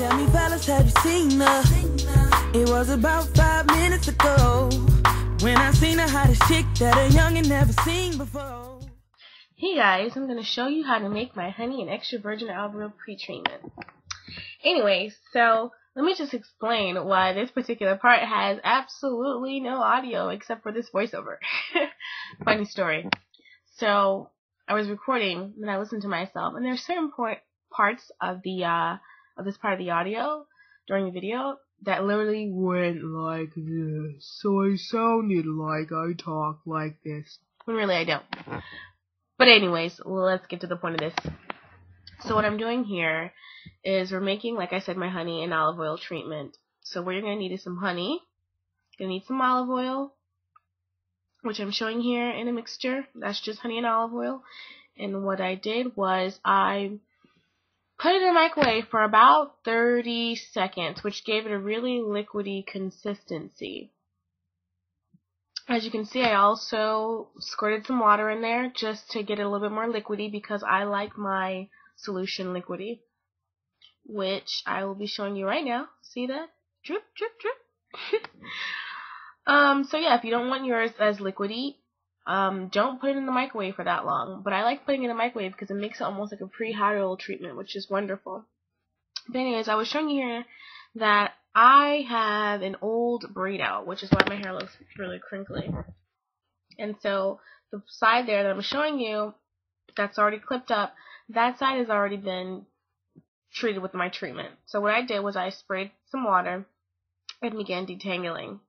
Tell me, fellas, have you seen her? It was about 5 minutes ago when I seen the hottest chick that a youngin' never seen before. Hey guys, I'm going to show you how to make my honey and extra virgin olive oil pre-treatment. Anyway, so let me just explain why this particular part has absolutely no audio except for this voiceover. Funny story. So I was recording and I listened to myself, and there's certain parts of this part of the audio during the video that literally went like this. So I sounded like I talk like this, when really I don't. But anyways, let's get to the point of this. So what I'm doing here is we're making, like I said, my honey and olive oil treatment. So what you're going to need is some honey. You're going to need some olive oil, which I'm showing here in a mixture. That's just honey and olive oil. And what I did was I put it in the microwave for about 30 seconds, which gave it a really liquidy consistency. As you can see, I also squirted some water in there just to get it a little bit more liquidy because I like my solution liquidy, which I will be showing you right now. See that? Drip, drip, drip. So yeah, if you don't want yours as liquidy, don't put it in the microwave for that long. But I like putting it in the microwave because it makes it almost like a pre-hot oil treatment, which is wonderful. But anyways, I was showing you here that I have an old braid out, which is why my hair looks really crinkly. And so the side there that I'm showing you that's already clipped up, that side has already been treated with my treatment. So what I did was I sprayed some water and began detangling.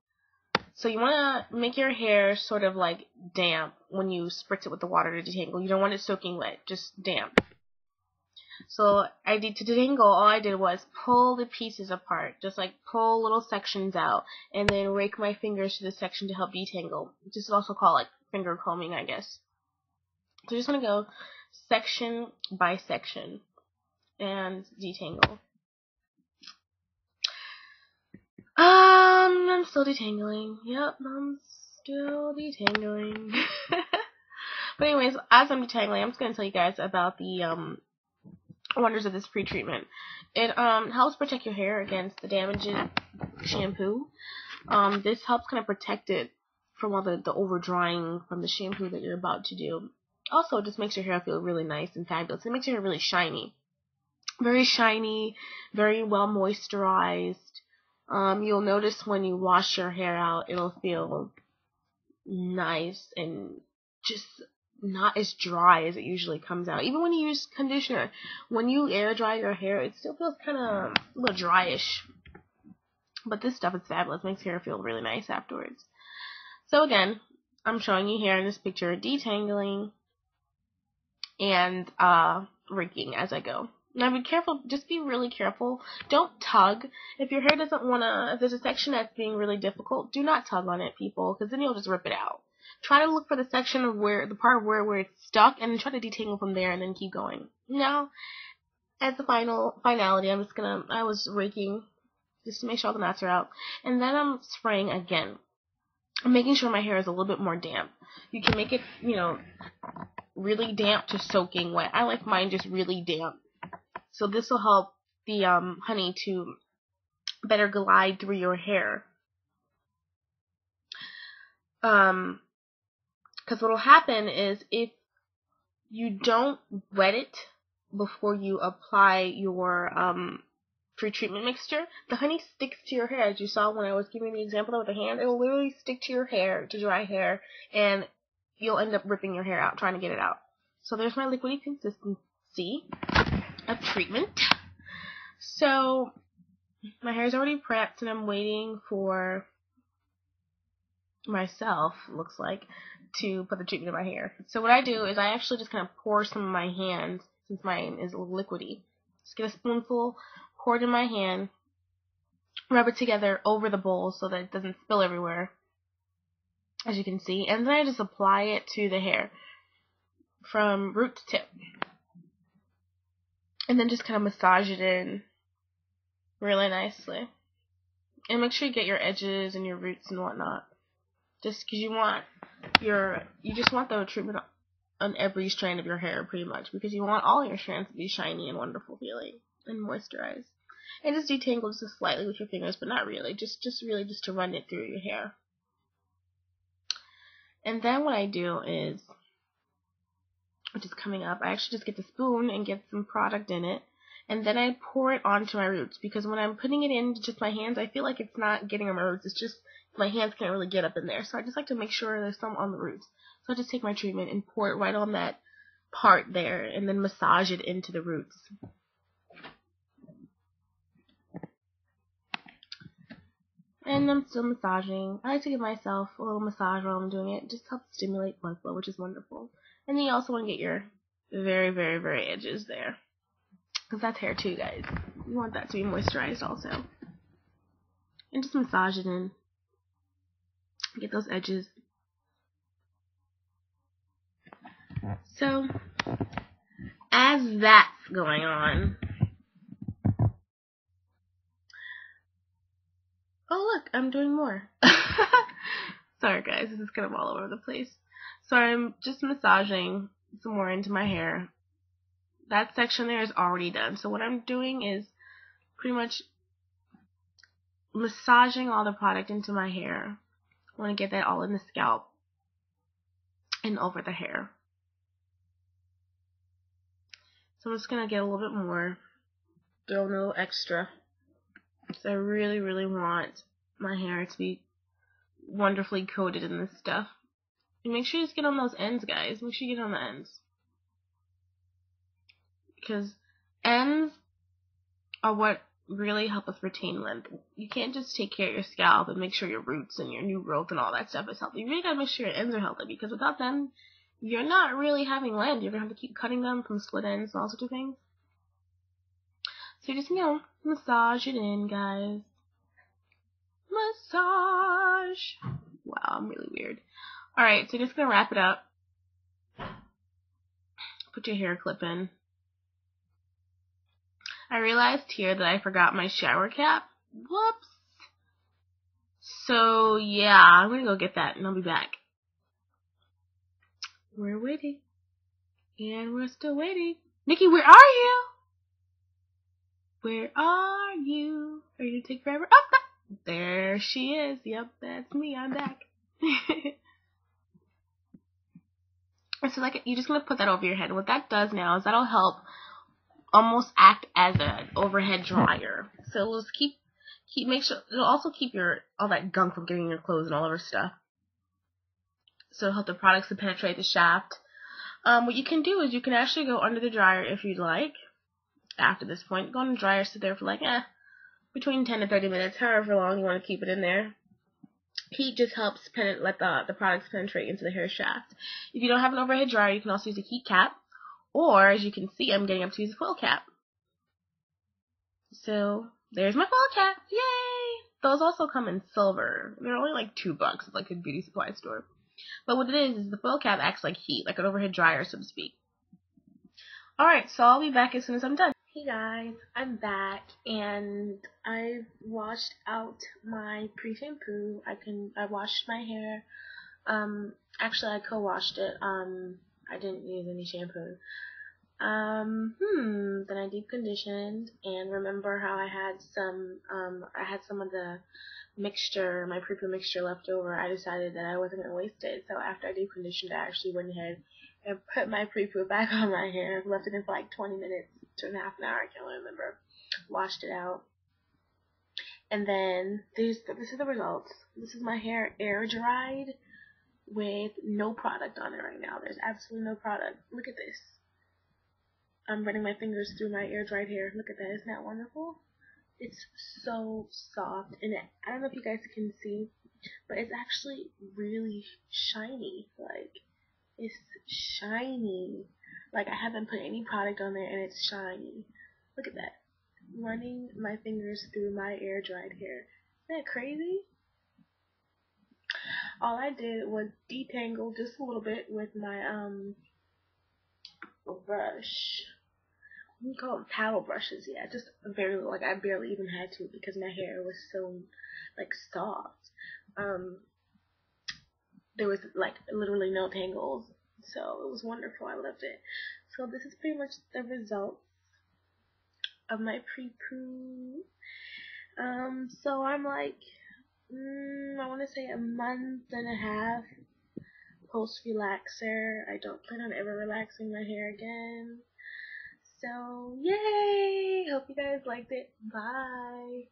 So you want to make your hair sort of like damp when you spritz it with the water to detangle. You don't want it soaking wet, just damp. So to detangle, all I did was pull the pieces apart, just like pull little sections out, and then rake my fingers to the section to help detangle. This is also called like finger combing, I guess. So you just want to go section by section and detangle. I'm still detangling. Yep, I'm still detangling. But anyways, as I'm detangling, I'm just going to tell you guys about the wonders of this pre-treatment. It helps protect your hair against the damaging shampoo. This helps kind of protect it from all the over drying from the shampoo that you're about to do. Also, it just makes your hair feel really nice and fabulous. It makes your hair really shiny. Very shiny, very well moisturized. You'll notice when you wash your hair out, it'll feel nice and just not as dry as it usually comes out. Even when you use conditioner, when you air dry your hair, it still feels kind of a little dryish. But this stuff is fabulous. It makes your hair feel really nice afterwards. So again, I'm showing you here in this picture detangling and raking as I go. Now be careful, just be really careful. Don't tug. If your hair doesn't if there's a section that's being really difficult, do not tug on it, people, because then you'll just rip it out. Try to look for the section of the part where it's stuck, and then try to detangle from there, and then keep going. Now, as the finality, I was raking just to make sure all the knots are out, and then I'm spraying again. I'm making sure my hair is a little bit more damp. You can make it, really damp to soaking wet. I like mine just really damp. So this will help the honey to better glide through your hair. Because what will happen is if you don't wet it before you apply your pre-treatment mixture, the honey sticks to your hair. As you saw when I was giving the example with the hand, it will literally stick to your hair, to dry hair, and you'll end up ripping your hair out trying to get it out. So there's my liquidy consistency of treatment. So my hair's already prepped and I'm waiting for myself, looks like, to put the treatment in my hair. So what I do is I actually just kind of pour some in my hand, since mine is liquidy. Just get a spoonful, pour it in my hand, rub it together over the bowl so that it doesn't spill everywhere, as you can see, and then I just apply it to the hair from root to tip. And then just kind of massage it in really nicely. And make sure you get your edges and your roots and whatnot. Just because you just want the treatment on every strand of your hair pretty much. Because you want all your strands to be shiny and wonderful feeling and moisturized. And just detangle just slightly with your fingers, but not really. Just really just to run it through your hair. And then what I do is, which is coming up, I actually just get the spoon and get some product in it. And then I pour it onto my roots, because when I'm putting it in just my hands, I feel like it's not getting on my roots. It's just my hands can't really get up in there. So I just like to make sure there's some on the roots. So I just take my treatment and pour it right on that part there, and then massage it into the roots. And I'm still massaging. I like to give myself a little massage while I'm doing it. It just helps stimulate blood flow, which is wonderful. And then you also want to get your very, very, very edges there, because that's hair too, guys. You want that to be moisturized also. And just massage it in. Get those edges. So, as that's going on, oh look, I'm doing more. Sorry guys, this is kind of all over the place. So I'm just massaging some more into my hair. That section there is already done. So what I'm doing is pretty much massaging all the product into my hair. I want to get that all in the scalp and over the hair. So I'm just going to get a little bit more, throw in a little extra. So I really, really want my hair to be wonderfully coated in this stuff. And make sure you just get on those ends, guys. Make sure you get on the ends. Because ends are what really help us retain length. You can't just take care of your scalp and make sure your roots and your new growth and all that stuff is healthy. You really gotta make sure your ends are healthy, because without them, you're not really having length. You're gonna have to keep cutting them from split ends and all sorts of things. So you just, massage it in, guys. Massage. Wow, I'm really weird. Alright, so you're just gonna wrap it up. Put your hair clip in. I realized here that I forgot my shower cap. Whoops. So, yeah, I'm gonna go get that and I'll be back. We're waiting. And we're still waiting. Nikki, where are you? Where are you? Are you gonna take forever? Oh, no. There she is. Yep, that's me. I'm back. So, you're just gonna put that over your head. And what that does now is that'll help almost act as an overhead dryer. So it'll just make sure, it'll also keep all that gunk from getting in your clothes and all over stuff. So it'll help the products to penetrate the shaft. What you can do is you can actually go under the dryer if you'd like. After this point, go on the dryer, sit there for between 10 to 30 minutes, however long you want to keep it in there. Heat just helps let the products penetrate into the hair shaft. If you don't have an overhead dryer, you can also use a heat cap. Or, as you can see, I'm getting up to use a foil cap. So, there's my foil cap. Yay! Those also come in silver. They're only like $2. It's like a beauty supply store. But what it is the foil cap acts like heat, like an overhead dryer, so to speak. Alright, so I'll be back as soon as I'm done. Hey guys, I'm back, and I've washed out my pre-shampoo. I washed my hair. Actually, I co-washed it. I didn't use any shampoo. Then I deep conditioned, and remember how I had some of the mixture, my pre-poo mixture left over. I decided that I wasn't going to waste it, so after I deep conditioned, I actually went ahead and put my pre-poo back on my hair, left it in for like 20 minutes to half an hour, I can't really remember, washed it out. And then this is the results. This is my hair air dried with no product on it right now. There's absolutely no product. Look at this. I'm running my fingers through my air dried hair. Look at that. Isn't that wonderful? It's so soft. And I don't know if you guys can see, but it's actually really shiny. It's shiny. I haven't put any product on there and it's shiny. Look at that. Running my fingers through my air dried hair. Isn't that crazy? All I did was detangle just a little bit with my brush. You call them paddle brushes, yeah. Just very little. I barely even had to because my hair was so soft. There was literally no tangles, so it was wonderful. I loved it. So this is pretty much the result of my pre-poo. So I'm like, I want to say a month and a half post relaxer. I don't plan on ever relaxing my hair again. So, yay! Hope you guys liked it. Bye!